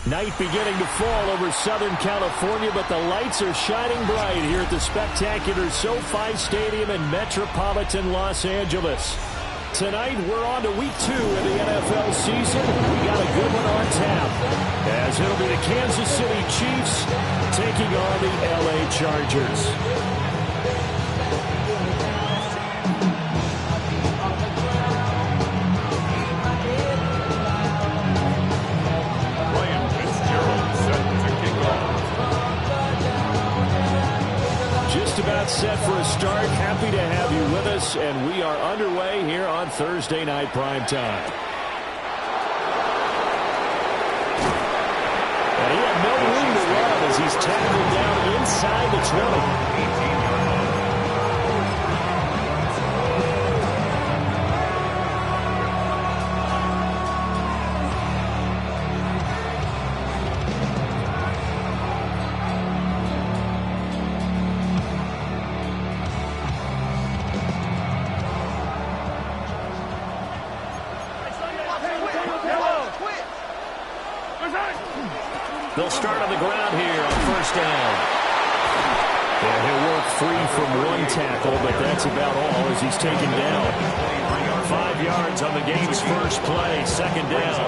Night beginning to fall over Southern California, but the lights are shining bright here at the spectacular SoFi Stadium in metropolitan Los Angeles. Tonight, we're on to week 2 of the NFL season. We got a good one on tap, as it'll be the Kansas City Chiefs taking on the LA Chargers. About set for a start. Happy to have you with us, and we are underway here on Thursday Night Primetime. And he had no room to run as he's tackled down inside the 20. They'll start on the ground here on first down. And he'll work free from one tackle, but that's about all as he's taken down. 5 yards on the game's first play, second down.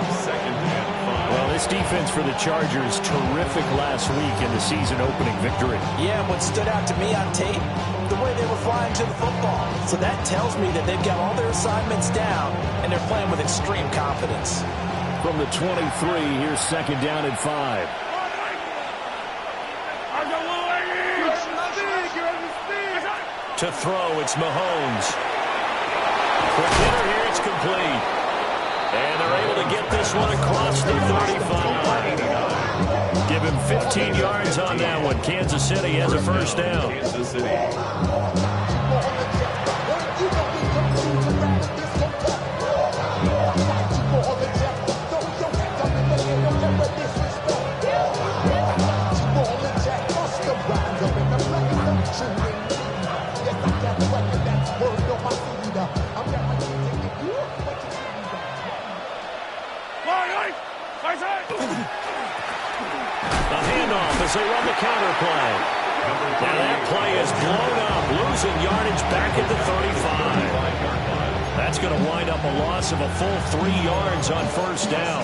Well, this defense for the Chargers, terrific last week in the season-opening victory. Yeah, what stood out to me on tape, the way they were flying to the football. So that tells me that they've got all their assignments down, and they're playing with extreme confidence. From the 23, here's second down and 5. To throw, it's Mahomes. Quick hitter here, it's complete. And they're able to get this one across the 35. Give him 15 yards on that one. Kansas City has a first down. Kansas City. A handoff as they run the counter play. Now that play is blown up, losing yardage back at the 35. That's going to wind up a loss of a full 3 yards on first down.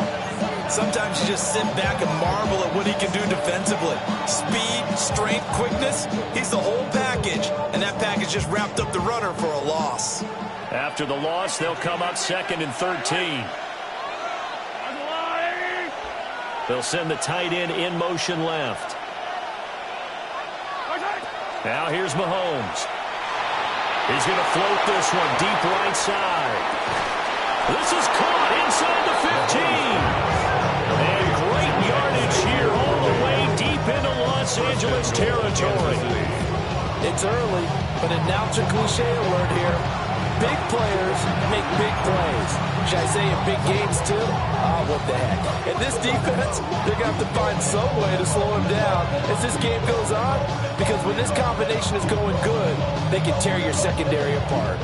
Sometimes you just sit back and marvel at what he can do defensively. Speed, strength, quickness, he's the whole package. And that package just wrapped up the runner for a loss. After the loss, they'll come up second and 13. They'll send the tight end in motion left. Now here's Mahomes. He's going to float this one deep right side. This is caught inside the 15. And great yardage here all the way deep into Los Angeles territory. It's early, but announce a cliche alert here. Big players make big plays. Should I say in big games too? Oh, what the heck. And this defense, they're going to have to find some way to slow him down as this game goes on, because when this combination is going good, they can tear your secondary apart.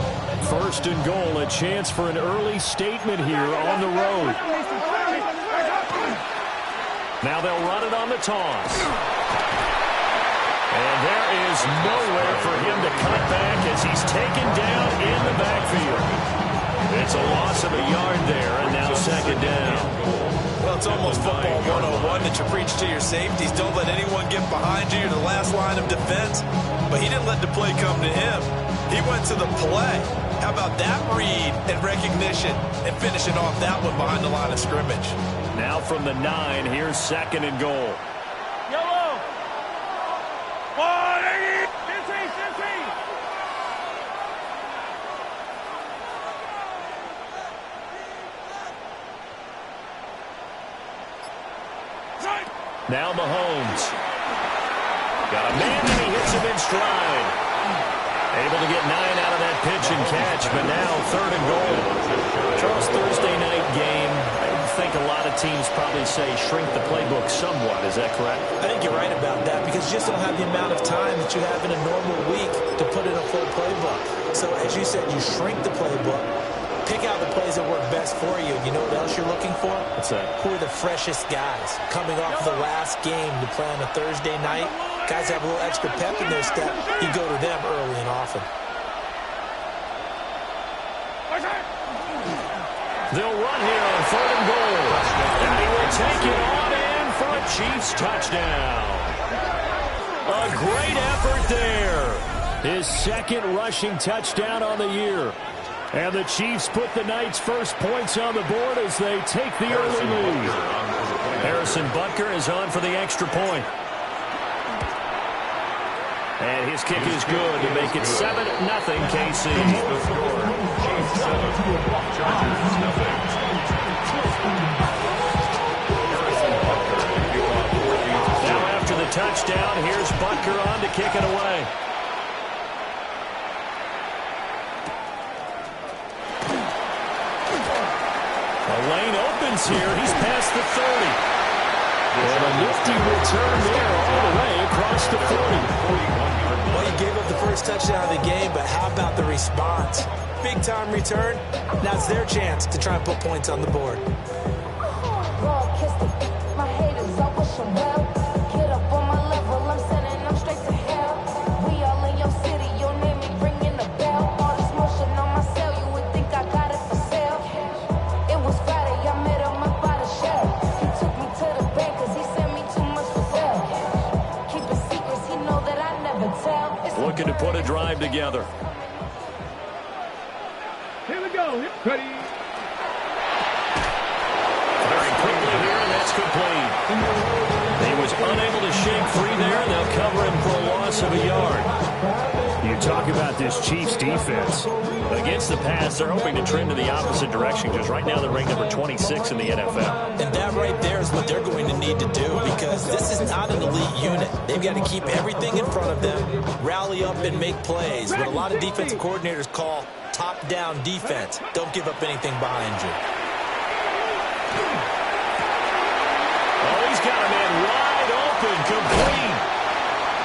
First and goal, a chance for an early statement here on the road. Now they'll run it on the toss. And there is nowhere for him to cut back as he's taken down in the backfield. It's a loss of a yard there, and now second down. Well, it's almost football 101 that you preach to your safeties. Don't let anyone get behind you. You're the last line of defense. But he didn't let the play come to him. He went to the play. How about that read and recognition and finishing off that one behind the line of scrimmage? Now from the 9, here's second and goal. Now Mahomes. Got a man and he hits him in stride. Able to get 9 out of that pitch and catch, but now third and goal. Charles, Thursday night game. I think a lot of teams probably say shrink the playbook somewhat. Is that correct? I think you're right about that, because you just don't have the amount of time that you have in a normal week to put in a full playbook. So as you said, you shrink the playbook, pick out the plays plays that work best for you. You know what else you're looking for? What's that? Who are the freshest guys? Coming off the last game to play on a Thursday night, guys have a little extra pep in their step. You go to them early and often. They'll run here on 3rd and goal. And he will take it on in for a Chiefs touchdown. A great effort there. His second rushing touchdown on the year. And the Chiefs put the Knights' first points on the board as they take the early lead. Harrison Butker is on for the extra point. And his kick is good to make it 7-0 KC. Now after the touchdown, here's Butker on to kick it away. The lane opens here. He's past the 30. And a nifty return there all the way across the 40. Well, he gave up the first touchdown of the game, but how about the response? Big-time return. Now it's their chance to try and put points on the board. Looking to put a drive together. Here we go. Ready. Very quickly here, and that's complete. He was unable to shake free there, and they'll cover him for a loss of a yard. You talk about this Chiefs defense. Against the pass, they're hoping to trend in the opposite direction because right now they're ranked number 26 in the NFL. And that right there is what they're going to need to do because this is not an elite unit. They've got to keep everything in front of them, rally up and make plays. What a lot of defensive coordinators call top-down defense. Don't give up anything behind you. Oh, he's got a man wide open, complete.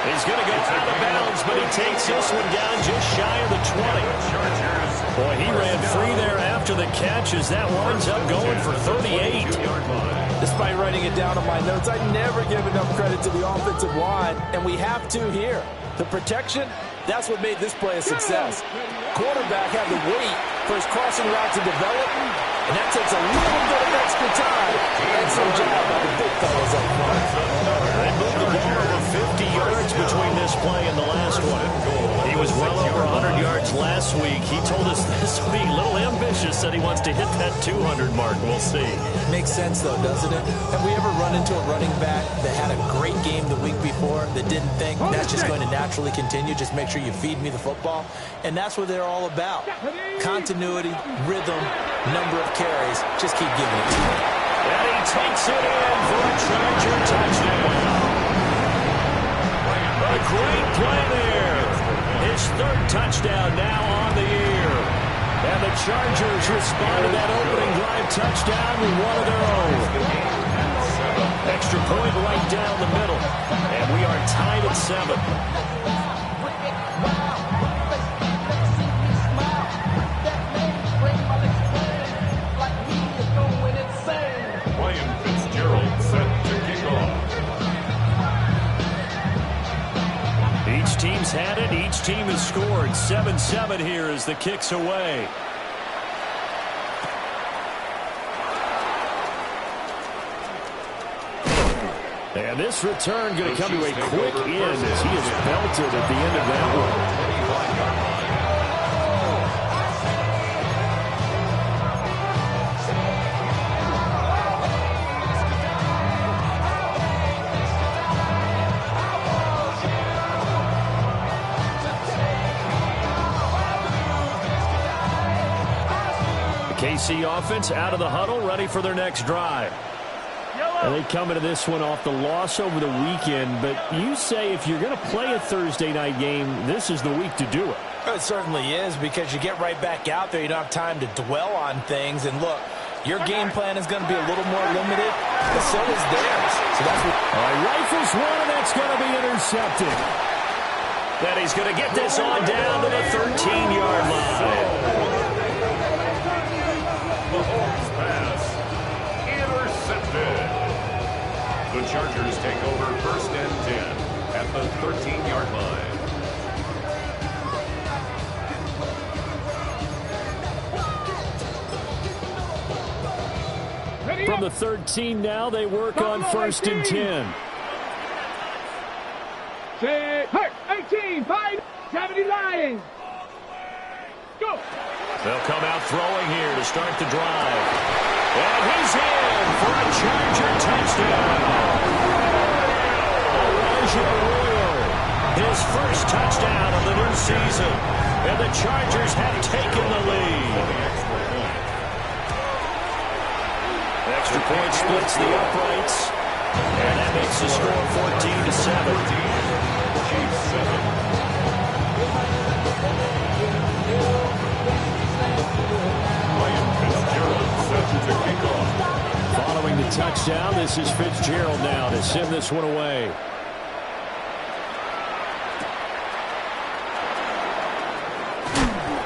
He's going to go out of bounds, but he takes this one down just shy of the 20. Boy, he ran free there after the catch as that winds up going for 38. Despite writing it down on my notes, I never give enough credit to the offensive line, and we have to here. The protection, that's what made this play a success. Quarterback had to wait for his crossing route to develop, and that takes a little bit of extra time. And some job by the big fellas up front. They moved the ball over 50 yards between this play and the last one. He was well over 100 yards last week. He told us this week, a little ambitious, said he wants to hit that 200 mark. We'll see. Makes sense, though, doesn't it? Have we ever run into a running back that had a great game the week before that didn't think that's just going to naturally continue? Just make sure you feed me the football. And that's what they're all about. Continuity, rhythm, number of carries. Just keep giving it to him. And he takes it in for a Charger touchdown. A great play there. His third touchdown now on the year. And the Chargers respond to that opening drive touchdown with one of their own. Extra point right down the middle. And we are tied at 7. Each team's had it. Each team has scored. 7-7 here as the kick's away. And this return going to come to a quick end as he is belted at the end of that one. KC offense out of the huddle, ready for their next drive. And they come into this one off the loss over the weekend, but you say if you're going to play a Thursday night game, this is the week to do it. It certainly is because you get right back out there. You don't have time to dwell on things. And look, your game plan is going to be a little more limited, but so is theirs. So that's what. All right, rifles one, and that's going to be intercepted. Then he's going to get this on down to the 13-yard line. Chargers take over 1st and 10 at the 13-yard line. From the 13 now, they work on 1st and 10. 18, 5, 70 Lions. Go. They'll come out throwing here to start the drive. And he's in for a Charger touchdown. Royal, his first touchdown of the new season. And the Chargers have taken the lead. Extra point splits the uprights. And that makes the score 14-7. Chiefs 7. Ryan Fitzgerald set to kick off. Following the touchdown, this is Fitzgerald now to send this one away.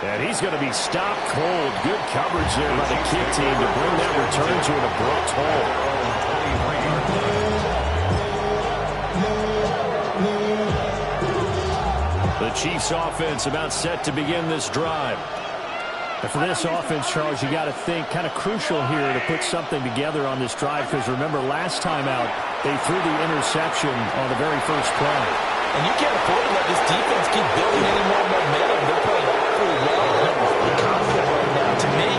And he's going to be stopped cold. Good coverage there by the kick team to bring that return to an abrupt halt. The Chiefs offense about set to begin this drive. And for this offense, Charles, you got to think kind of crucial here to put something together on this drive, because remember last time out they threw the interception on the very first play. And you can't afford to let this defense keep building any more momentum. They're playing pretty well and confident right now. To me,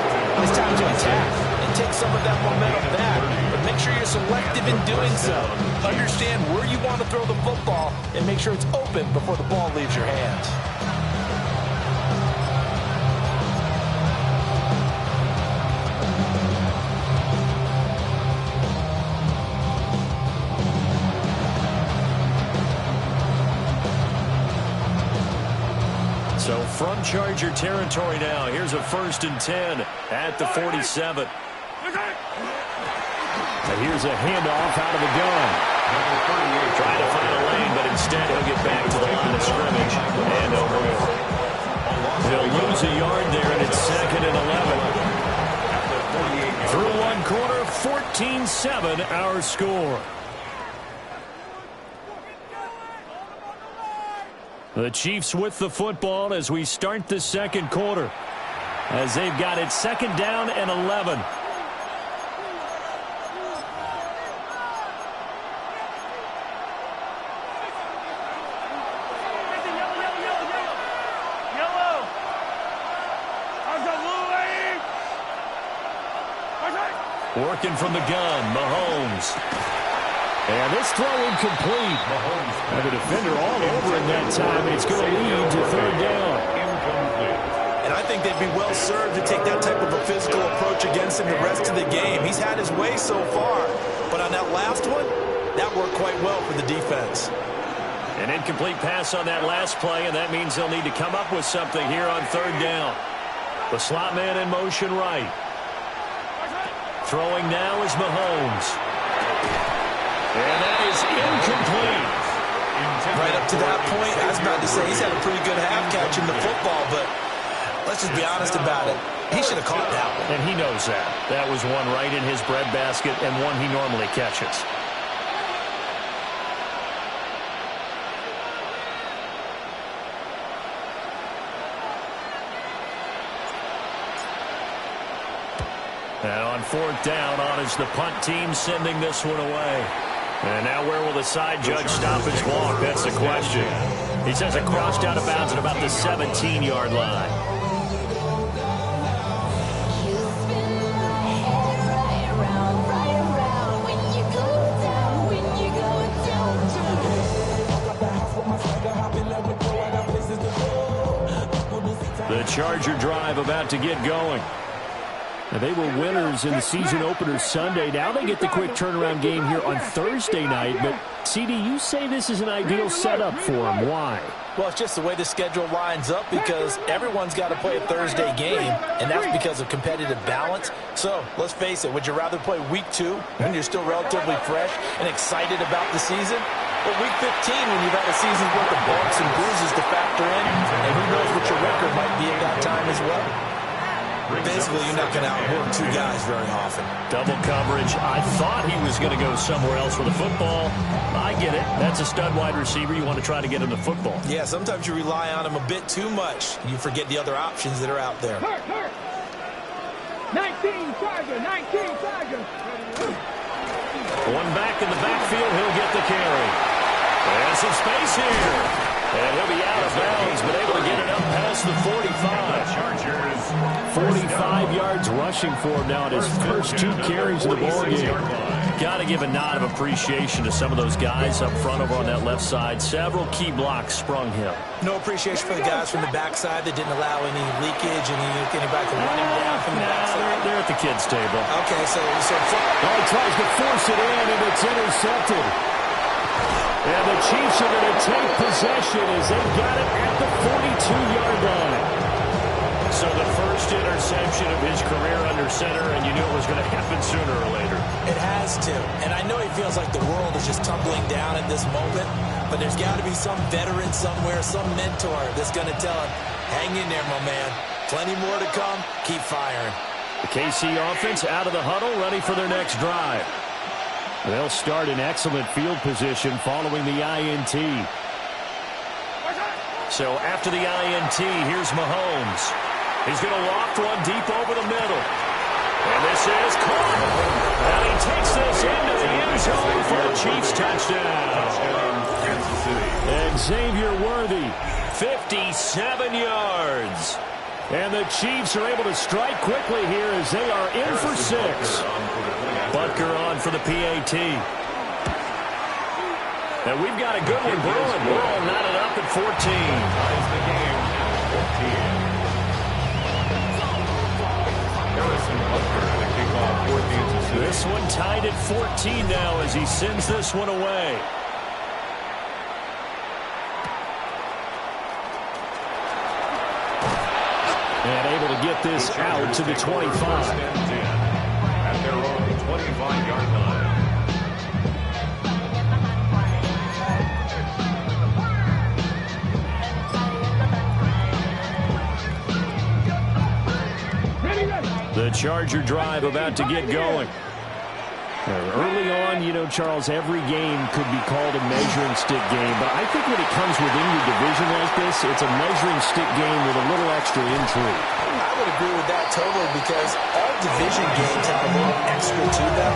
it's time to attack and take some of that momentum back. But make sure you're selective in doing so. Understand where you want to throw the football and make sure it's open before the ball leaves your hands. So from Charger territory now, here's a 1st and 10 at the 47. And here's a handoff out of the gun. Trying to find a lane, but instead he'll get back to the line of scrimmage and no more. He'll lose a yard there, and it's 2nd and 11. Through one quarter, 14-7 our score. The Chiefs with the football as we start the second quarter, as they've got it 2nd down and 11. Working from the gun, Mahomes. And this throw incomplete. And the defender all over in that time. It's going to lead to 3rd down. And I think they'd be well served to take that type of a physical approach against him the rest of the game. He's had his way so far. But on that last one, that worked quite well for the defense. An incomplete pass on that last play, and that means they'll need to come up with something here on 3rd down. The slot man in motion right. Throwing now is Mahomes. And that is incomplete. Right up to that point, I was about to say he's had a pretty good half catching the football, but let's just be honest about it. He should have caught that one. And he knows that. That was one right in his breadbasket and one he normally catches. And on 4th down, on is the punt team sending this one away. And now where will the side judge stop his walk? That's the question. He says it crossed out of bounds at about the 17-yard line. The Charger drive about to get going. Now, they were winners in the season opener Sunday. Now they get the quick turnaround game here on Thursday night. But, CD, you say this is an ideal setup for them. Why? Well, it's just the way the schedule lines up because everyone's got to play a Thursday game, and that's because of competitive balance. So, let's face it, would you rather play week 2 when you're still relatively fresh and excited about the season? Or week 15 when you've had a season's worth of bumps and bruises to factor in, and who knows what your record might be at that time as well? Basically, you're not going to outwork two guys very often. Double coverage. I thought he was going to go somewhere else with the football. I get it. That's a stud wide receiver. You want to try to get him the football. Yeah, sometimes you rely on him a bit too much. You forget the other options that are out there. 19 Charger, 19 Charger. One back in the backfield. He'll get the carry. There's some space here. And he'll be out of bounds, but able to get it up past the 45. 45 yards rushing for him now at his first 2 carries of the ball game. Got to give a nod of appreciation to some of those guys up front over on that left side. Several key blocks sprung him. No appreciation for the guys from the backside that didn't allow any leakage, anybody to run him down from the backside. They're at the kids' table. Okay, so he tries to force it in, and it's intercepted. And the Chiefs are going to take possession as they've got it at the 42-yard line. So the first interception of his career under center, and you knew it was going to happen sooner or later. It has to. And I know he feels like the world is just tumbling down at this moment, but there's got to be some veteran somewhere, some mentor that's going to tell him, hang in there, my man. Plenty more to come. Keep firing. The KC offense out of the huddle, ready for their next drive. They'll start in excellent field position following the INT. So after the INT, here's Mahomes. He's going to loft one deep over the middle. And this is caught. And he takes this into the end zone for a Chiefs touchdown. And Xavier Worthy, 57 yards. And the Chiefs are able to strike quickly here as they are in for 6. Butker on for the PAT. And we've got a good one brewing. We're all knotted up at 14. This one tied at 14 now as he sends this one away. And able to get this out to the 25. At their own 25-yard line. The Charger drive about to get going. Early on, you know, Charles, every game could be called a measuring stick game. But I think when it comes within your division like this, it's a measuring stick game with a little extra intrigue. I would agree with that totally because all division games have a little extra to them.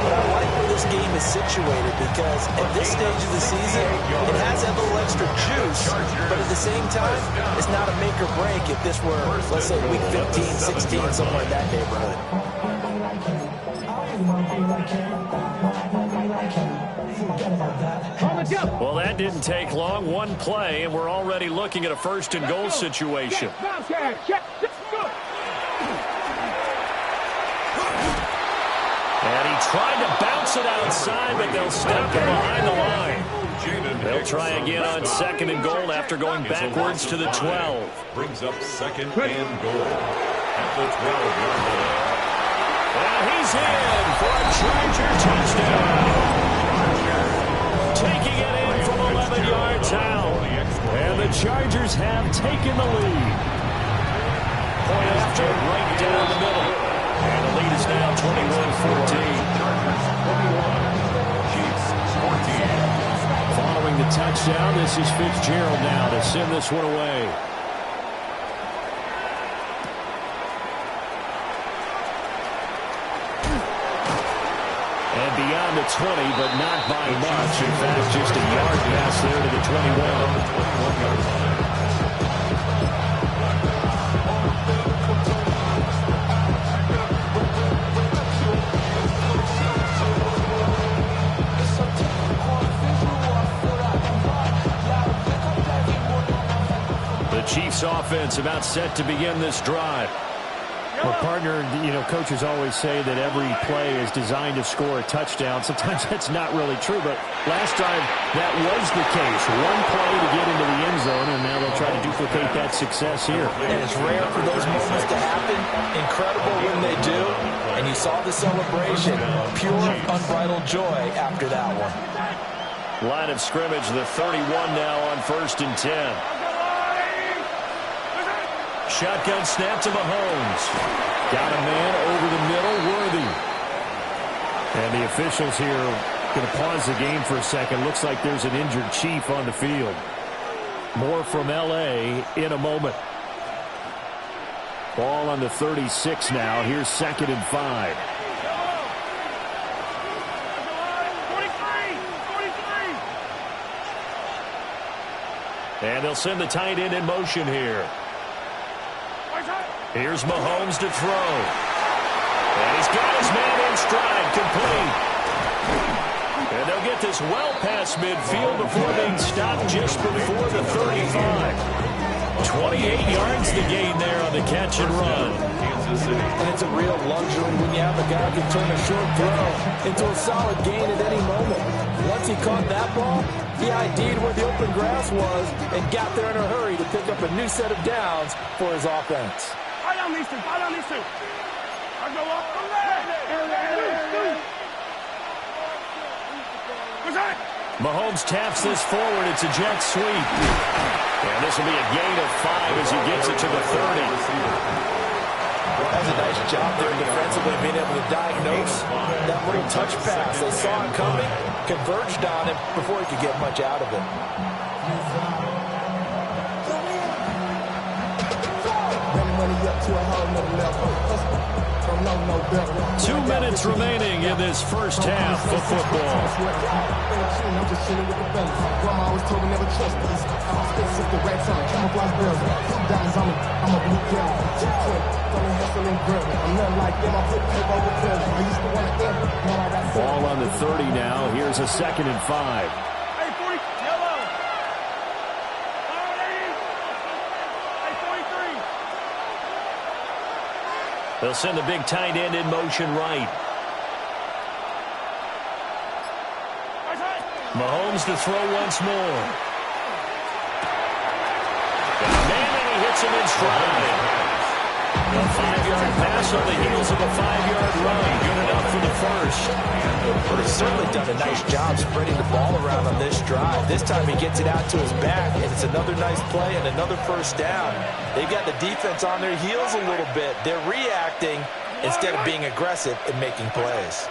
But I like where this game is situated because at this stage of the season, it has that little extra juice. But at the same time, it's not a make or break if this were, let's say, week 15, 16, somewhere in that neighborhood. Well, that didn't take long. One play, and we're already looking at a first and goal situation. And he tried to bounce it outside, but they'll step him behind the line. They'll try again on second and goal after going backwards to the 12. Brings up second and goal at the 12-yard line. And he's in for a Charger touchdown. Taking it in from 11 yards out. And the Chargers have taken the lead. Point after, right down the middle. And the lead is now 21-14. Following the touchdown, this is Fitzgerald now to send this one away. And beyond the 20, but not by much. In fact, just a yard pass there to the 21. The Chiefs offense about set to begin this drive. Well, partner, you know, coaches always say that every play is designed to score a touchdown. Sometimes that's not really true, but last time that was the case. One play to get into the end zone, and now they'll try to duplicate that success here. And it's rare for those moments to happen. Incredible when they do. And you saw the celebration. Pure, unbridled joy after that one. Line of scrimmage, the 31 now on 1st and 10. shotgun snap to Mahomes. Got a man over the middle, Worthy. And the officials here going to pause the game for a second. Looks like there's an injured Chief on the field. More from L.A. in a moment. Ball on the 36 now. Here's 2nd and 5. And they'll send the tight end in motion here. Here's Mahomes to throw. And he's got his man in stride, complete. And they'll get this well past midfield before being stopped just before the 35. 28 yards to gain there on the catch and run. And it's a real luxury when you have a guy who can turn a short throw into a solid gain at any moment. Once he caught that ball, he ID'd where the open grass was and got there in a hurry to pick up a new set of downs for his offense. Fight on these two. I go up. Mahomes taps this forward. It's a jet sweep. And this will be a gain of 5 as he gets it to the 30. That's a nice job there defensively, being able to diagnose that little touch pass. They saw it coming, converged on him before he could get much out of it. 2 minutes remaining in this first half of football. Ball on the 30 now. Here's a 2nd and 5. They'll send the big tight end in motion right. Mahomes to throw once more. And he hits him in stride. A 5-yard pass on the heels of a 5-yard run. Good enough for the first. He's certainly done a nice job spreading the ball around on this drive. This time he gets it out to his back, and it's another nice play and another first down. They've got the defense on their heels a little bit. They're reacting instead of being aggressive and making plays.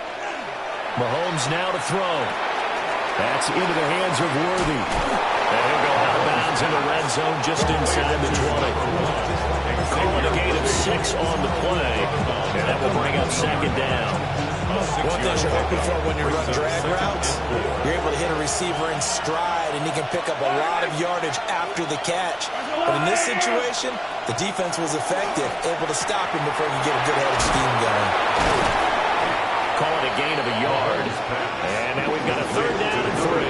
Mahomes now to throw. That's into the hands of Worthy. And he'll go out of bounds in the red zone just inside the 20. Calling a gain of 6 on the play, and that will bring up 2nd down. One thing you're hoping for when you run drag routes, you're able to hit a receiver in stride, and he can pick up a lot of yardage after the catch. But in this situation, the defense was effective, able to stop him before he could get a good head of steam going. Call it a gain of a yard. And now we've got a 3rd down and 3.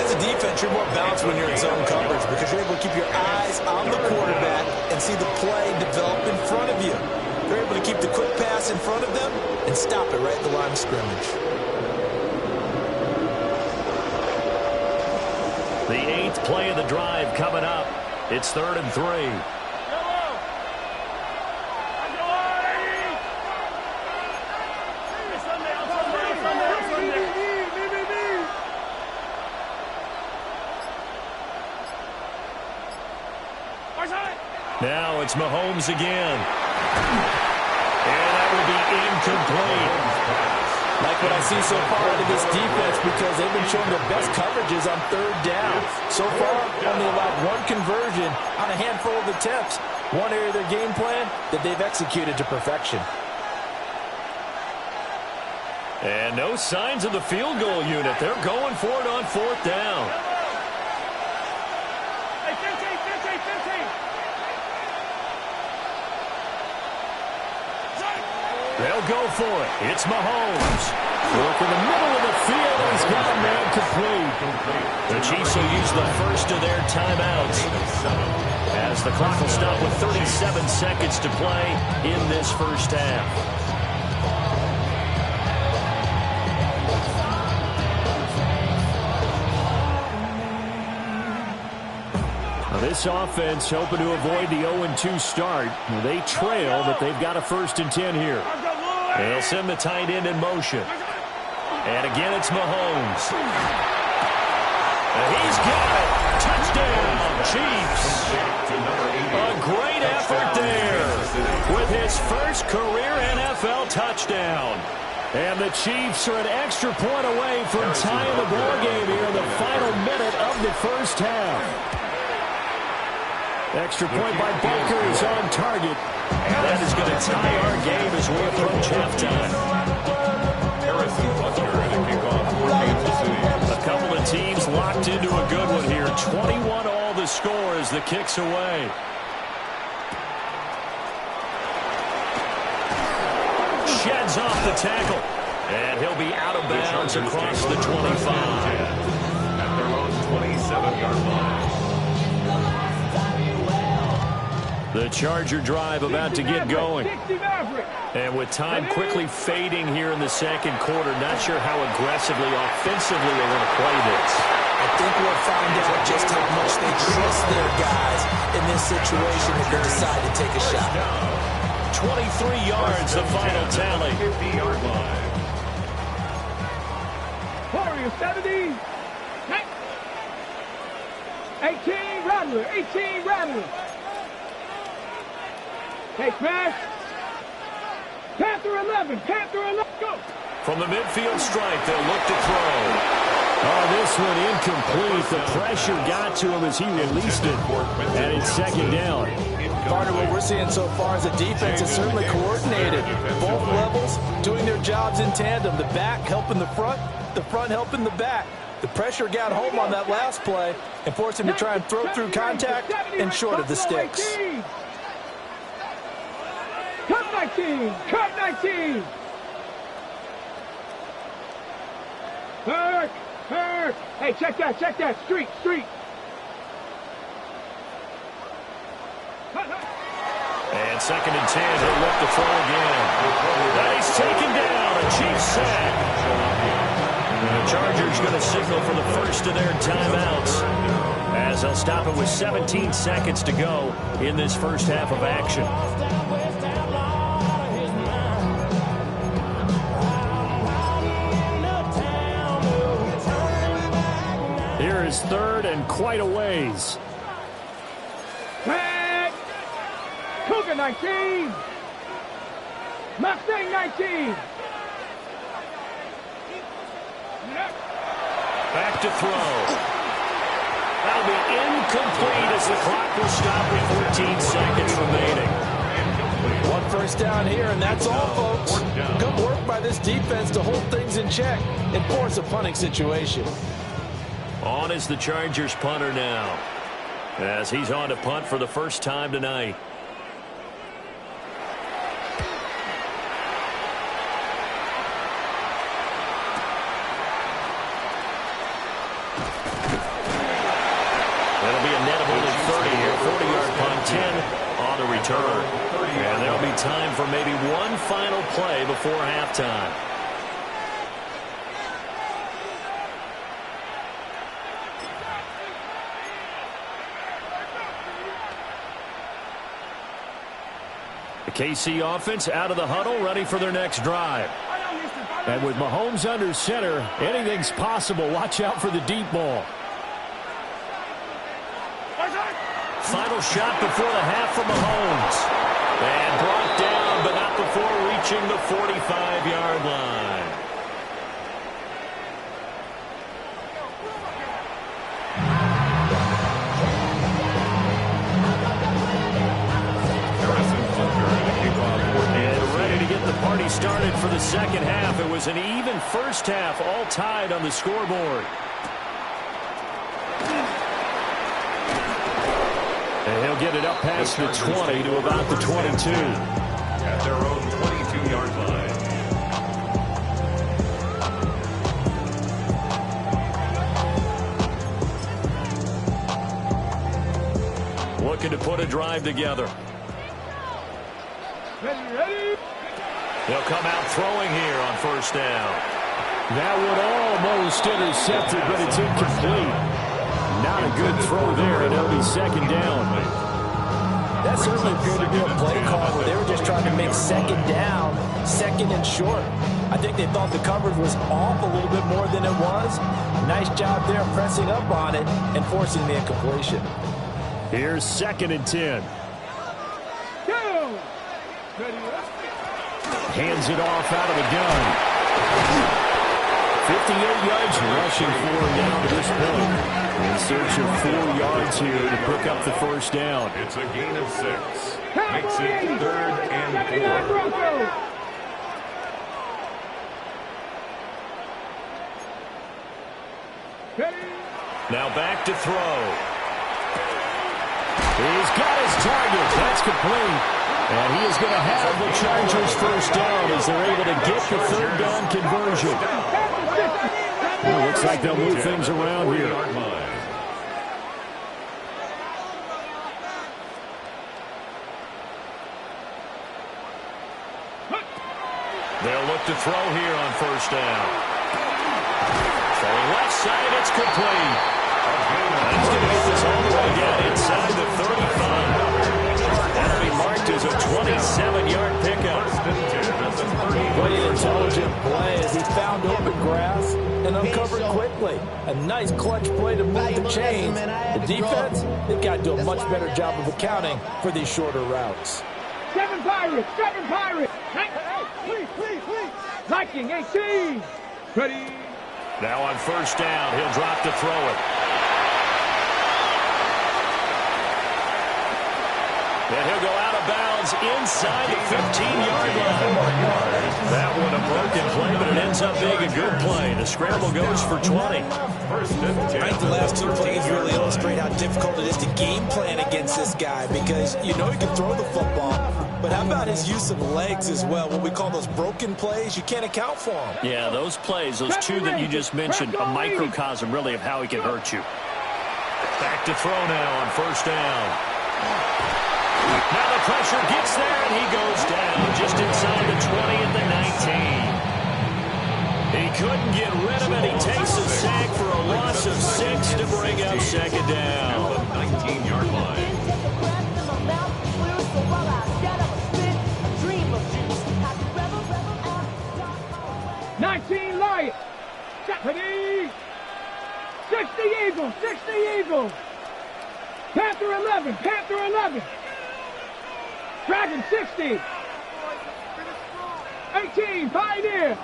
As a defense, you're more balanced when you're in zone coverage because you're able to keep your eyes on the quarterback and see the play develop in front of you. You're able to keep the quick pass in front of them and stop it right at the line of scrimmage. The 8th play of the drive coming up. It's 3rd and 3. Now it's Mahomes again. And that will be incomplete. Like what I see so far out of this defense because they've been showing their best coverages on 3rd down. So far, only allowed 1 conversion on a handful of attempts. One area of their game plan that they've executed to perfection. And no signs of the field goal unit. They're going for it on 4th down. They'll go for it. It's Mahomes. Work in the middle of the field. He's got a man complete. The Chiefs will use the first of their timeouts as the clock will stop with 37 seconds to play in this first half. This offense hoping to avoid the 0-2 start. They trail, but they've got a 1st and 10 here. They'll send the tight end in motion. And again, it's Mahomes. And he's got it. Touchdown, Chiefs. A great effort his first career NFL touchdown. And the Chiefs are an extra point away from tying the ball game here in the final minute of the first half. Extra point by Baker is on target. And that is going to tie our game as we approach halftime. A couple of teams locked into a good one here. 21 all the score as the kick's away. Sheds off the tackle. And he'll be out of bounds across the 25. At their own 27-yard line. The Charger drive about to get going. And with time quickly fading here in the second quarter, not sure how aggressively, offensively they want to play this. I think we'll find out just how much they trust their guys in this situation if they decide to take a shot. 23 yards, the final tally. 50-yard line. Warriors 70. 18 Rattler. 18 Rattler. Hey, smash. Panther 11. Panther 11. Go. From the midfield stripe, they'll look to throw. Oh, this one incomplete. The pressure got to him as he released it. And it's second down. Part of what we're seeing so far is the defense is certainly coordinated. Both levels doing their jobs in tandem. The back helping the front helping the back. The pressure got home on that last play and forced him to try and throw through contact and short of the sticks. Cut 19. Cut 19. Hurt. Hurt. Hey, check that. Check that. Street. Street. And second and 10, he'll look to throw again. And he's taken down, a Chiefs sack. And the Chargers going to signal for the first of their timeouts, as they'll stop it with 17 seconds to go in this first half of action. Here is third and quite a ways. Cougar 19. Mustang 19. Back to throw. That'll be incomplete as the clock will stop with 14 seconds remaining. One first down here, and that's all, folks. Good work by this defense to hold things in check and force a punting situation. On is the Chargers punter now, as he's on to punt for the first time tonight. That'll be a net of only 30 here. 40-yard punt, 10 on the return. And there'll be time for maybe one final play before halftime. The KC offense out of the huddle, ready for their next drive. And with Mahomes under center, anything's possible. Watch out for the deep ball. Final shot before the half from Mahomes. And brought down, but not before reaching the 45-yard line. And ready to get the party started for the second half. It was an even first half, all tied on the scoreboard. And he'll get it up past the 20 to about the 22. At their own 22-yard line. Looking to put a drive together. Ready. They'll come out throwing here on first down. That would almost intercept it, but it's incomplete. Not a good throw there, and it'll be second down. That certainly appeared to be a play call where they were just trying to make second down, second and short. I think they thought the coverage was off a little bit more than it was. Nice job there pressing up on it and forcing the incompletion. Here's second and 10. Go. Ready. Hands it off out of the gun. 58 yards rushing for him down to this point. In search of 4 yards here to pick up the first down. It's a gain of 6. Makes it 3rd and 4. Now back to throw. He's got his target. That's complete. And he is going to have the Chargers first down as they're able to get the 3rd down conversion. Well, looks like they'll move things around here. They'll look to throw here on first down. Throwing left side, it's complete. He's going to get this all the way down inside the 35. That'll be marked as a 27-yard pickup. What an intelligent play as he found open grass and uncovered quickly. A nice clutch play to move the chains. The defense, they've got to do a much better job of accounting for these shorter routes. 7 Pirates! 7 Pirates! Please! Viking 18! Ready? Now on first down, he'll drop to throw it. And he'll go out of bounds inside the 15-yard line. That one a broken play, but it ends up being a good play. The scramble goes for 20. I think the last 2 plays really illustrate how difficult it is to game plan against this guy because you know he can throw the football, but how about his use of legs as well? What we call those broken plays, you can't account for them. Yeah, those plays, those 2 that you just mentioned, a microcosm really of how he can hurt you. Back to throw now on first down. Now the pressure gets there, and he goes down just inside the 20 at the 19. He couldn't get rid of it. He takes a sack for a loss of 6 to bring up second down. The 19-yard line. 19 Lions! 60 Eagles! 60 Eagles! Panther 11! Panther 11! Dragon 60! 18 Pioneer!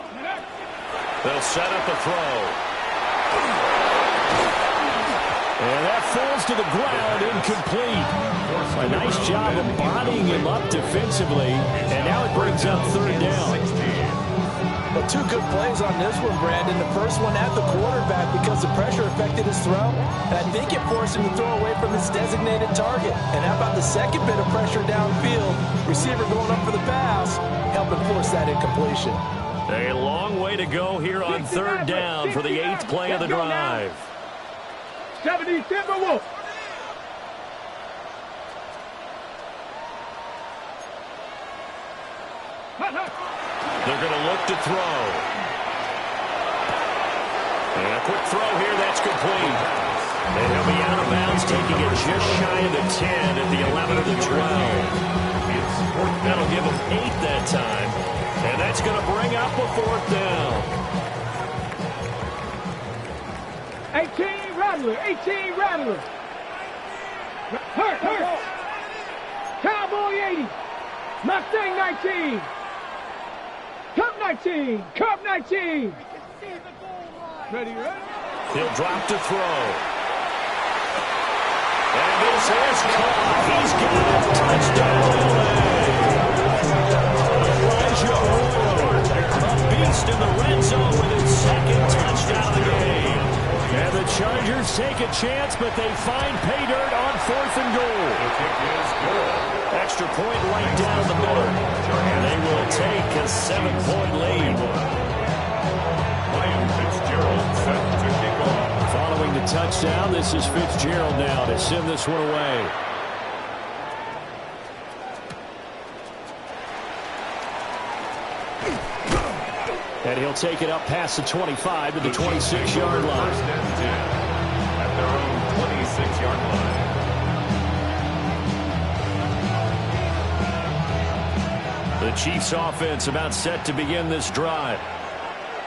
They'll set up a throw. And that falls to the ground, incomplete. A nice job of bodying him up defensively, and now it brings up 3rd down. Well, 2 good plays on this one, Brandon. The first one at the quarterback because the pressure affected his throw, and I think it forced him to throw away from his designated target. And how about the second bit of pressure downfield? Receiver going up for the pass, helping force that incompletion. A long way to go here on 3rd down for the 8th play of the drive. 70 Timberwolves! They're going to look to throw. And a quick throw here, that's complete. And he'll be out of bounds, taking it just shy of the 10 at the 11 of the 12. That'll give him 8 that time. And that's going to bring up a 4th down. 18 Rattler! 18 Rattler! Hurt! Cowboy 80! Mustang 19! Cup 19! Cup 19! Ready? He'll drop to throw. And this is caught. He's got a touchdown. Elijah, a beast in the red zone with his 2nd touchdown of the game. And the Chargers take a chance, but they find pay dirt on 4th and goal. The kick is good. Extra point right down the middle. And they will take a 7-point lead. Ryan Fitzgerald set to kick off. Following the touchdown, this is Fitzgerald now to send this one away. And he'll take it up past the 25 to the 26-yard line. 1st and 10 at their own 26-yard line. The Chiefs offense about set to begin this drive.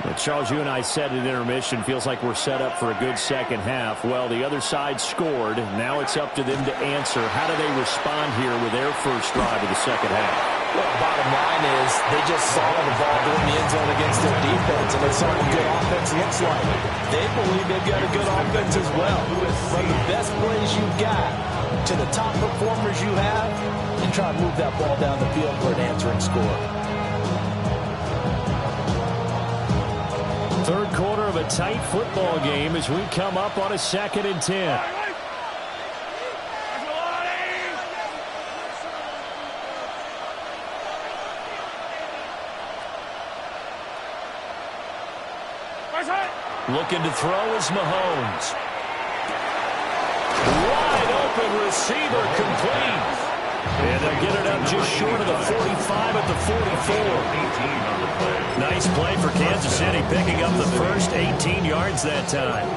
Well, Charles, you and I said at intermission, feels like we're set up for a good second half. Well, the other side scored. Now it's up to them to answer. How do they respond here with their first drive of the second half? Well, bottom line is they just saw the ball go in the end zone against their defense, and they saw what good offense looks like. They believe they've got a good offense as well. From the best plays you've got to the top performers you have, and try to move that ball down the field for an answering score. Third quarter of a tight football game as we come up on a 2nd and 10. Looking to throw is Mahomes. Wide open receiver, complete. And they'll get it up just short of the 45 at the 44. Nice play for Kansas City, picking up the first 18 yards that time.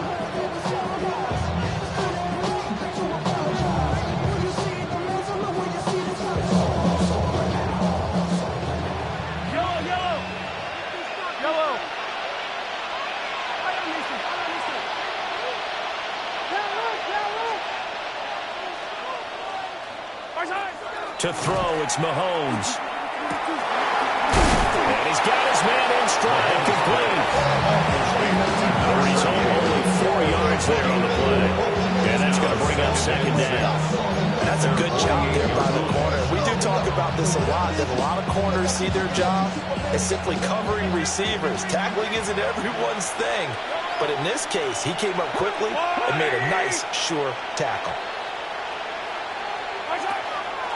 To throw, it's Mahomes. And he's got his man in stride, complete. He's home only 4 yards there on the play. And that's going to bring up 2nd down. That's a good job there by the corner. We do talk about this a lot, that a lot of corners see their job as simply covering receivers. Tackling isn't everyone's thing. But in this case, he came up quickly and made a nice, sure tackle.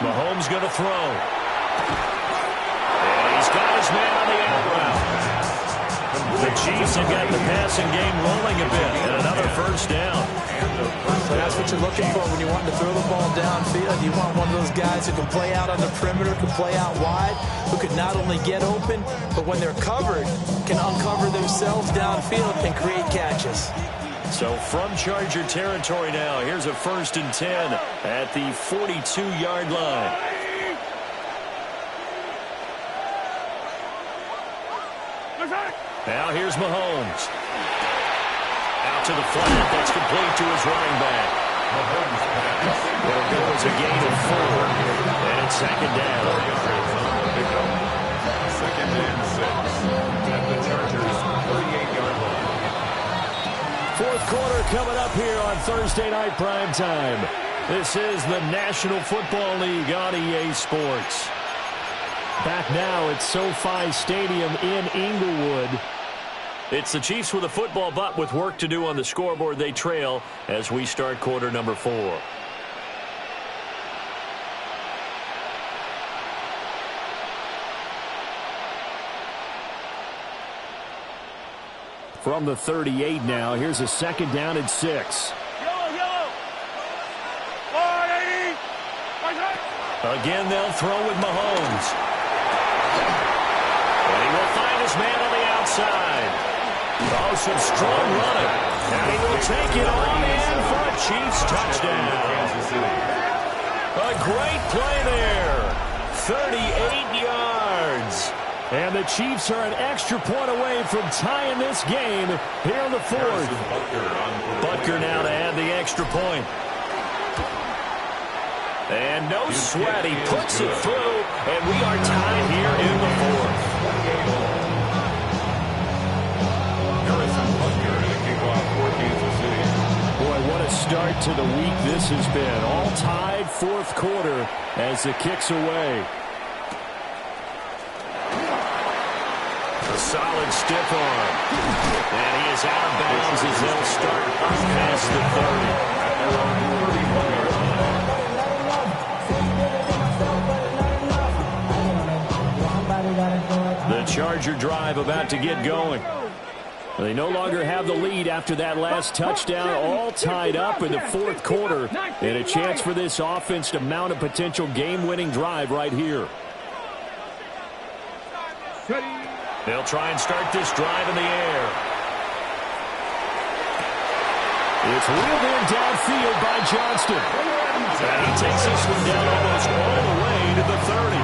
Mahomes going to throw. And he's got his man on the out route. The Chiefs have got the passing game rolling a bit. And another first down. So that's what you're looking for when you want to throw the ball downfield. You want one of those guys who can play out on the perimeter, can play out wide, who can not only get open, but when they're covered, can uncover themselves downfield and create catches. So from Charger territory now, here's a 1st and 10 at the 42-yard line. Now here's Mahomes. Out to the flat, that's complete to his running back. There goes a gain of 4, and it's 2nd down. 2nd and 6 at the Chargers' 38-yard line. Fourth quarter coming up here on Thursday Night Primetime. This is the National Football League on EA Sports. Back now at SoFi Stadium in Inglewood. It's the Chiefs with a football, but with work to do on the scoreboard. They trail as we start quarter number 4. From the 38 now, here's a 2nd down and 6. Again, they'll throw with Mahomes. And he will find his man on the outside. Oh, some strong running. And he will take it on in for a Chiefs touchdown. A great play there. 38 yards. And the Chiefs are an extra point away from tying this game here in the 4th. Butker now to add the extra point. And no sweat, he puts it through, and we are tied here in the 4th. Boy, what a start to the week this has been. All tied 4th quarter as the kick's away. A solid stiff arm. And he is out of bounds as they'll start past the 30. The Charger drive about to get going. They no longer have the lead after that last touchdown, all tied up in the 4th quarter, and a chance for this offense to mount a potential game-winning drive right here. They'll try and start this drive in the air. It's wheeled in downfield by Johnston. And he takes this one down almost all the way to the 30.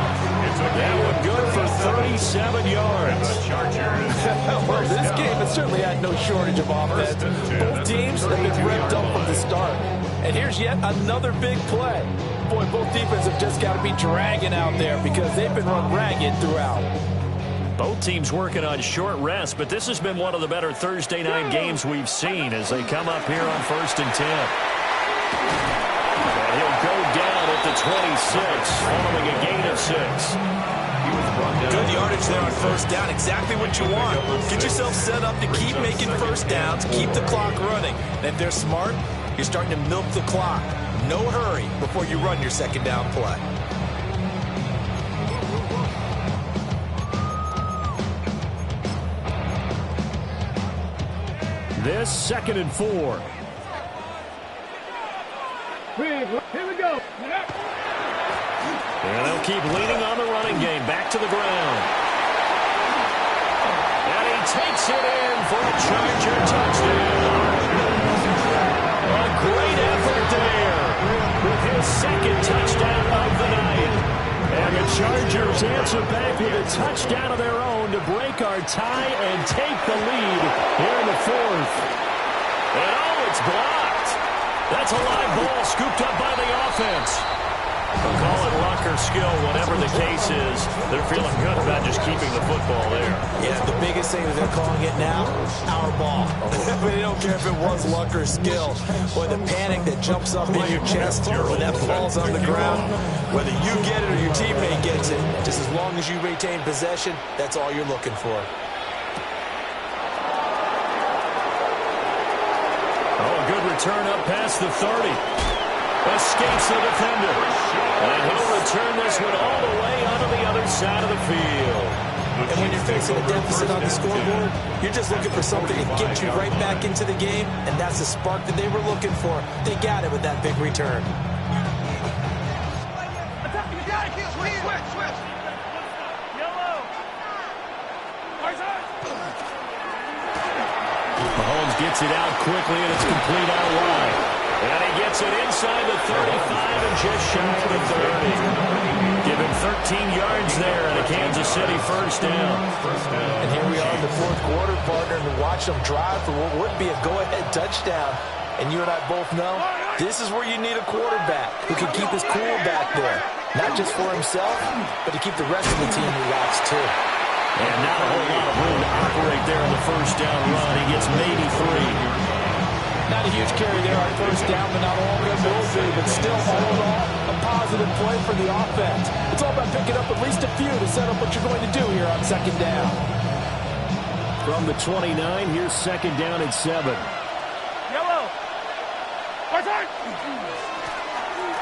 That one good for 37 yards. Well, this game has certainly had no shortage of offense. Both teams have been revved up from the start. And here's yet another big play. boy, both defenses have just got to be dragging out there because they've been run ragged throughout. Both teams working on short rest, but this has been one of the better Thursday night games we've seen as they come up here on 1st and 10. And he'll go down at the 26, following a gain of 6. Good yardage there on 1st down. Exactly what you want. Get yourself set up to keep making 1st downs, keep the clock running. And if they're smart, you're starting to milk the clock. No hurry before you run your 2nd down play. This 2nd and 4. Here we go. And they'll keep leaning on the running game. Back to the ground. And he takes it in for a Charger touchdown. A great effort there with his 2nd touchdown of the night. And the Chargers answer back with a touchdown of their own to break our tie and take the lead here in the 4th. And oh, it's blocked. That's a live ball scooped up by the offense. They'll call it luck or skill, whatever the case is. They're feeling good about just keeping the football there. Yeah, the biggest thing that they're calling it now, our ball. They don't care if it was luck or skill. Boy, the panic that jumps up in your chest when that ball's on the ground, whether you get it or your teammate gets it, just as long as you retain possession, that's all you're looking for. Oh, good return up past the 30. Escapes the defender. And he'll return this one all the way onto the other side of the field. And when you're facing a deficit on the scoreboard, you're just looking for something to get you right back into the game, and that's the spark that they were looking for. They got it with that big return. Mahomes gets it out quickly, and it's complete out wide. And he gets it inside the 35 and just shy of the 30. Give him 13 yards there and a Kansas City 1st down. And here we are in the 4th quarter, partner, and watch them drive for what would be a go-ahead touchdown. And you and I both know this is where you need a quarterback who can keep his cool back there. Not just for himself, but to keep the rest of the team relaxed too. And not a whole lot of room to operate there in the 1st down run. He gets maybe 3. Not a huge carry there on 1st down, but not all good will be. But still, all in all, a positive play for the offense. It's all about picking up at least a few to set up what you're going to do here on 2nd down. From the 29, here's 2nd down and 7. Yellow.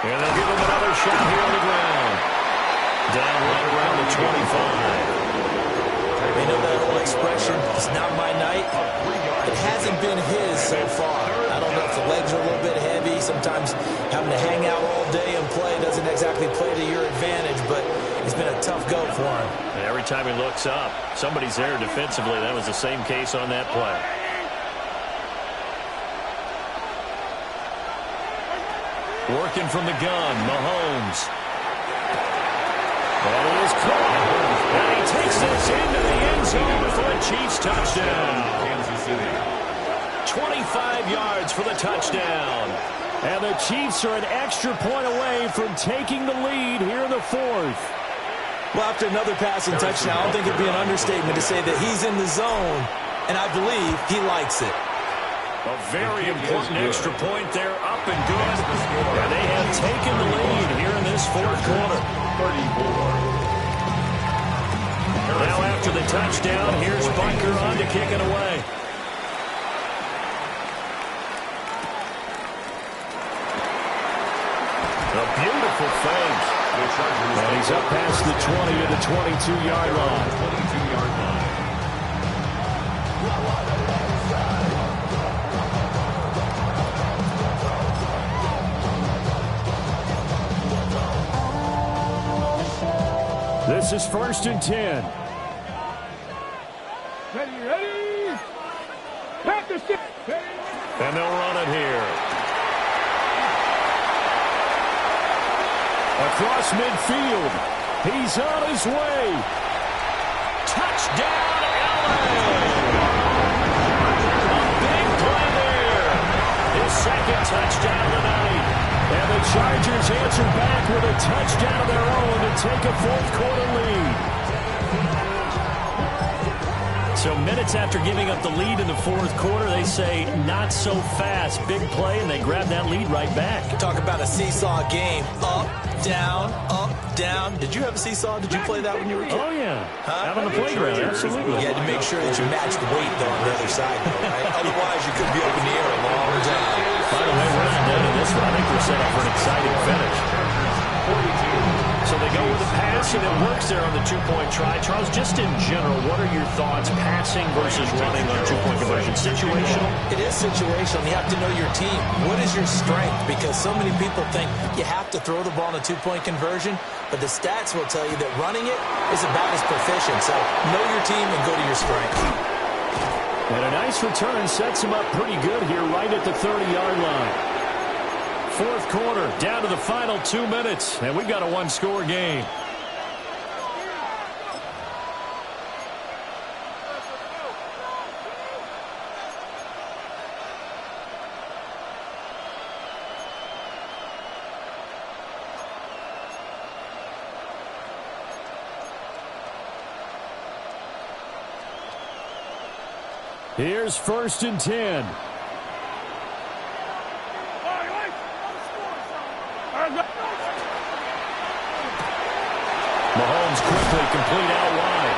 And they'll give him another shot here on the ground. Down right around the 25. They know that old expression, it's not my night. It hasn't been his so far. I don't know if the legs are a little bit heavy. Sometimes having to hang out all day and play doesn't exactly play to your advantage, but it's been a tough go for him. And every time he looks up, somebody's there defensively. That was the same case on that play. Working from the gun, Mahomes. And he is caught. And he takes this into the end zone for a Chiefs touchdown. Kansas City. 25 yards for the touchdown. And the Chiefs are an extra point away from taking the lead here in the 4th. Well, after another passing touchdown, I don't think it'd be an understatement to say that he's in the zone, and I believe he likes it. A very important extra point there, up and good. And they have taken the lead here in this 4th quarter. 34. Now after the touchdown, here's Bunker on to kick it away. A beautiful fake. And he's up past the 20 to the 22-yard line. 22-yard line. This is 1st and 10. Ready. Panthers. And they'll run it here. Across midfield. He's on his way. Touchdown, LA! A big play there. His 2nd touchdown of the night. And the Chargers Tigers answer back with a touchdown of their own to take a fourth-quarter lead. So minutes after giving up the lead in the fourth quarter, they say not so fast. Big play, and they grab that lead right back. Talk about a seesaw game. Up, down, up, down. Did you have a seesaw? Did you play that when you were a kid? Oh, yeah. Out on the playground, absolutely. You had to make sure that you matched the weight, though, on the other side, though, right? Otherwise, you could be up in the air a long time. By the way, we're not done in this one. I think we're set up for an exciting finish. So they go with a pass, and it works there on the two-point try. Charles, just in general, what are your thoughts, passing versus running on two-point conversion? Situational? It is situational. You have to know your team. What is your strength? Because so many people think you have to throw the ball in a two-point conversion, but the stats will tell you that running it is about as proficient. So know your team and go to your strength. And a nice return sets him up pretty good here right at the 30-yard line. Fourth quarter, down to the final 2 minutes, and we've got a one-score game. Here's 1st and 10. Mahomes quickly complete out wide.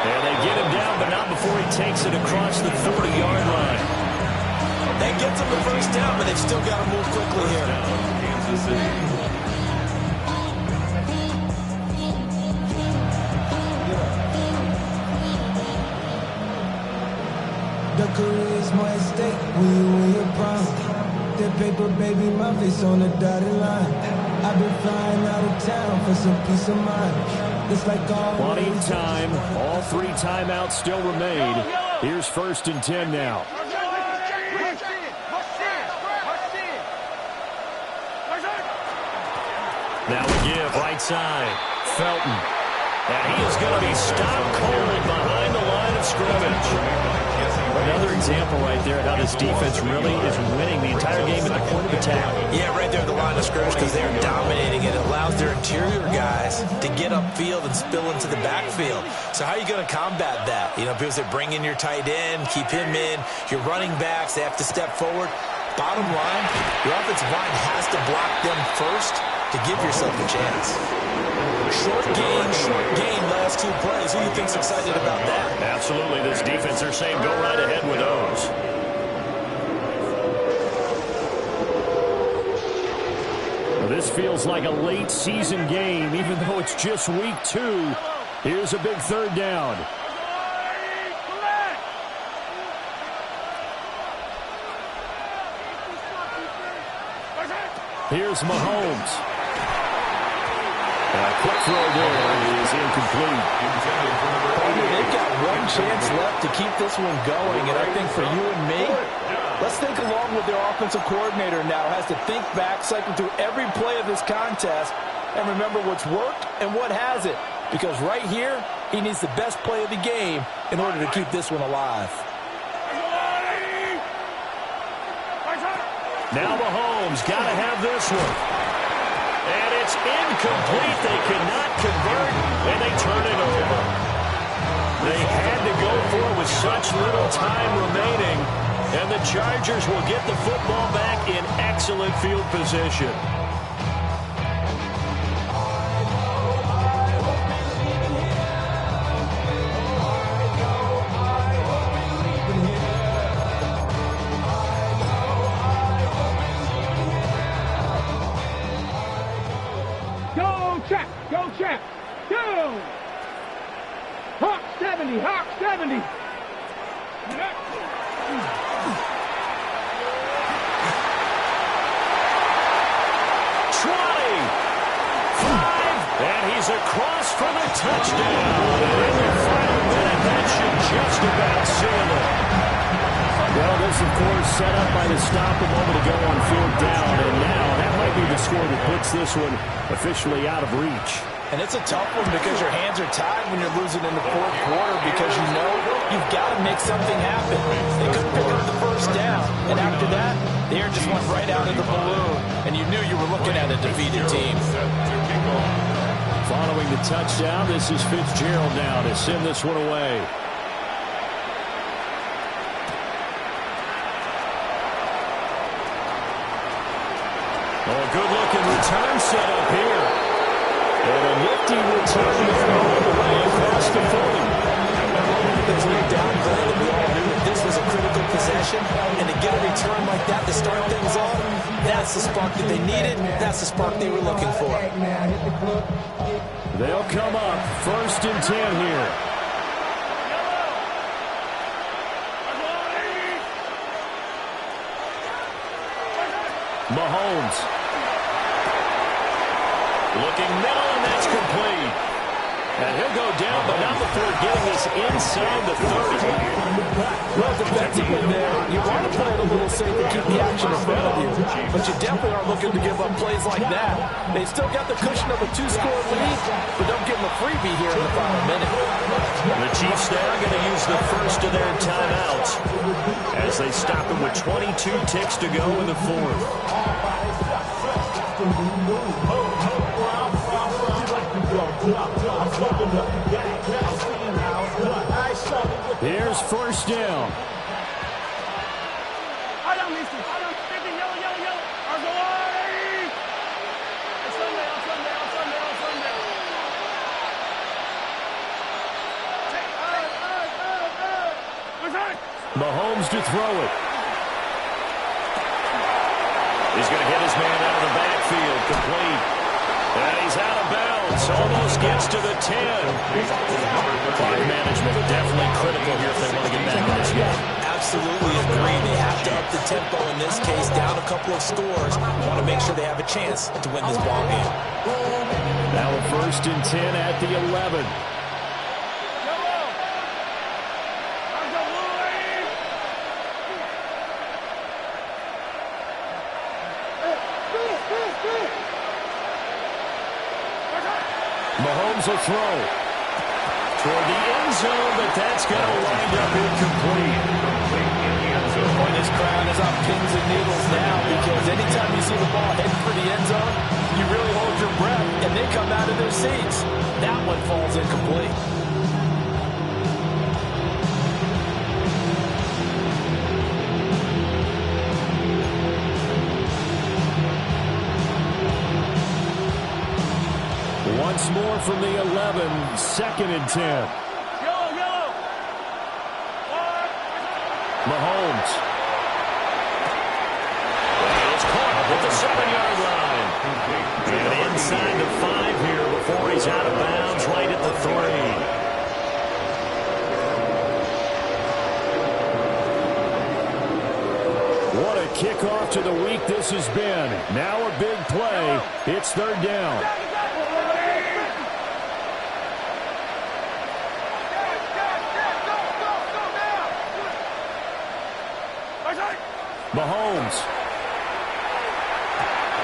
And they get him down, but not before he takes it across the 40-yard line. That gets them the first down, but they've still got to move quickly here. Kansas City. The career is more at stake when you win your prime. That paper, baby, my face on the dotted line. I've been flying out of town for some peace of mind. It's like all plenty of time. All 3 timeouts still remain. Here's 1st and 10 now. Now we give right side. Felton. And he is going to be stopped cold behind the line of scrimmage. Another example right there of how this defense really is winning the entire game at the point of attack. Yeah, right there at the line of scrimmage because they're dominating it. It allows their interior guys to get upfield and spill into the backfield. So how are you going to combat that? You know, people say bring in your tight end, keep him in. Your running backs, they have to step forward. Bottom line, your offensive line has to block them first to give yourself a chance. Short gain, last 2 plays. Who do you think's excited about that? Absolutely. This defense, they're saying go right ahead with those. Well, this feels like a late season game, even though it's just week 2. Here's a big 3rd down. Here's Mahomes. Quick throw there is incomplete. They've got one chance left to keep this one going, and I think for you and me, let's think along with their offensive coordinator now. Has to think back, cycle through every play of this contest, and remember what's worked and what hasn't. Because right here, he needs the best play of the game in order to keep this one alive. Now Mahomes got to have this one. And it's incomplete. They could not convert, and they turn it over. They had to go for it with such little time remaining, and the Chargers will get the football back in excellent field position. Go, Chap! Go! Hawk 70! Hawk 70! And he's across for the touchdown. And in the final minute, that should just about seal it. Well, this, of course, set up by the stop a moment ago on 4th down. And now that might be the score that puts this one officially out of reach. And it's a tough one because your hands are tied when you're losing in the 4th quarter because you know you've got to make something happen. They couldn't pick up the first first down, and after that, the air just went right out of the balloon, and you knew you were looking at a defeated team. Following the touchdown, this is Fitzgerald now to send this one away. Oh, good-looking return set up here. And a nifty return there all the way across the 40. There's no doubt, Glenn, that we all knew that this was a critical possession, and to get a return like that to start things off, that's the spark that they needed. That's the spark they were looking for. They'll come up 1st and 10 here. Mahomes. Looking middle, and that's complete. And he'll go down, but not before getting this inside the 30. Well, defensively there, you want to play it a little safe and keep the action in front of you. But you definitely aren't looking to give up plays like that. They still got the cushion of a 2-score lead, but don't give them a freebie here in the final minute. The Chiefs now going to use the first of their timeouts as they stop it with 22 ticks to go in the 4th. Here's 1st down. Mahomes to throw it. He's going to hit his man out of the backfield, complete. And he's out of bounds. Almost gets to the 10. Clock management definitely critical here if they want to get back in this game. Absolutely agree. They have to up the tempo in this case, down a couple of scores. Want to make sure they have a chance to win this ball game. Now a 1st and 10 at the 11. Mahomes will throw toward the end zone, but that's going to wind up incomplete. Boy, this crowd is on pins and needles now, because anytime you see the ball heading for the end zone, you really hold your breath, and they come out of their seats. That one falls incomplete. Once more from the 11, 2nd and 10. Mahomes. It's caught at the 7-yard line. And inside the 5 here before he's out of bounds right at the 3. What a kickoff to the week this has been. Now a big play. It's 3rd down. Mahomes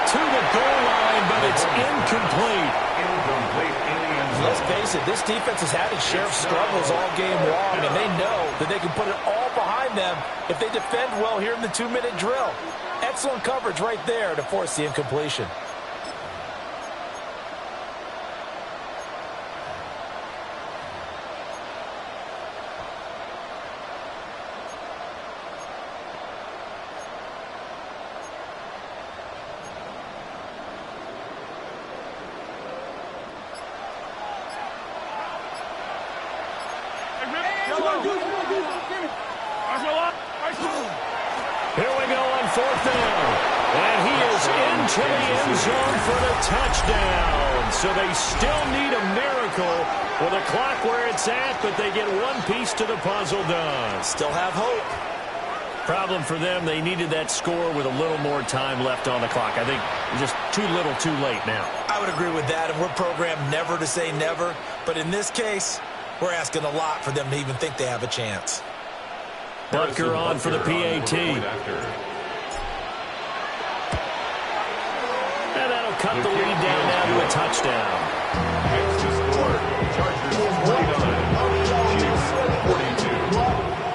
to the goal line, but it's incomplete. Let's face it, this defense has had its share of struggles all game long, and they know that they can put it all behind them if they defend well here in the 2-minute drill. Excellent coverage right there to force the incompletion. Here we go on 4th down. And he is into the end zone for the touchdown. So they still need a miracle with the clock where it's at, but they get one piece to the puzzle done. Still have hope. Problem for them, they needed that score with a little more time left on the clock. I think just too little too late now. I would agree with that, and we're programmed never to say never. But in this case, we're asking a lot for them to even think they have a chance. Butker on for the PAT. And that'll cut the lead down now to a touchdown. Next to score, Chargers 49, Chiefs 42.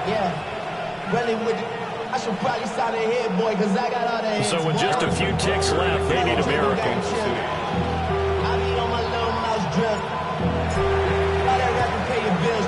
Yeah, running with it. I should probably sign a head, boy, because I got all the heads. So with just a few ticks left, they need a miracle. I need on my little mouse drip. All that rapper pay your bills.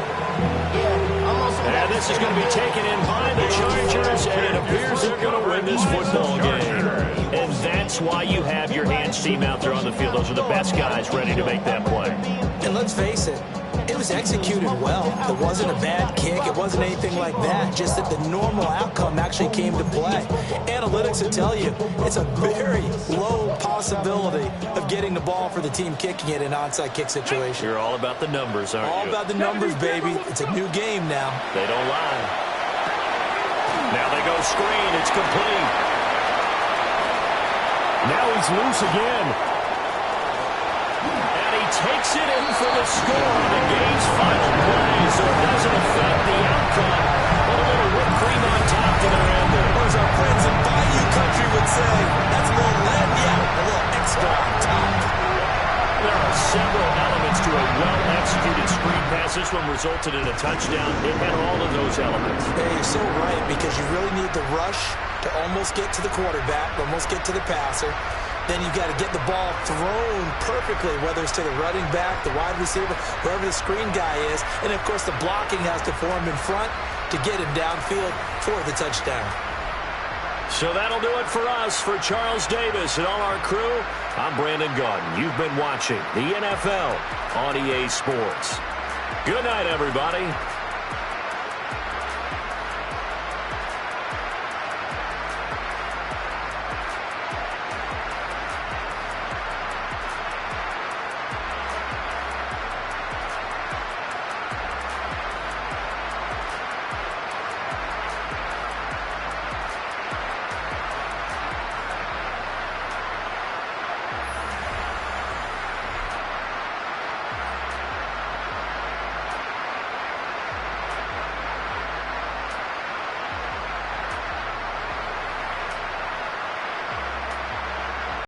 Yeah, I'm on some. And this is going to be taken in by the Chargers, and it appears they're going to win this football game. And that's why you have your hands team out there on the field. Those are the best guys ready to make that play. And let's face it, it was executed well. It wasn't a bad kick. It wasn't anything like that. Just that the normal outcome actually came to play. Analytics will tell you it's a very low possibility of getting the ball for the team kicking it in an onside kick situation. You're all about the numbers, aren't you? All about the numbers, baby. It's a new game now. They don't lie. Now they go screen. It's complete. Now he's loose again. And he takes it in for the score on the game's final play, so it doesn't affect the outcome. But a little whipped cream on top to their end there. As our friends in Bayou Country would say, that's a little lagniappe, a little extra on top. There are several elements to a well-executed screen pass. This one resulted in a touchdown. It had all of those elements. Hey, you're so right, because you really need the rush to almost get to the quarterback, almost get to the passer. Then you've got to get the ball thrown perfectly, whether it's to the running back, the wide receiver, wherever the screen guy is. And, of course, the blocking has to form in front to get him downfield for the touchdown. So that'll do it for us. For Charles Davis and all our crew, I'm Brandon Gaudin. You've been watching the NFL on EA Sports. Good night, everybody.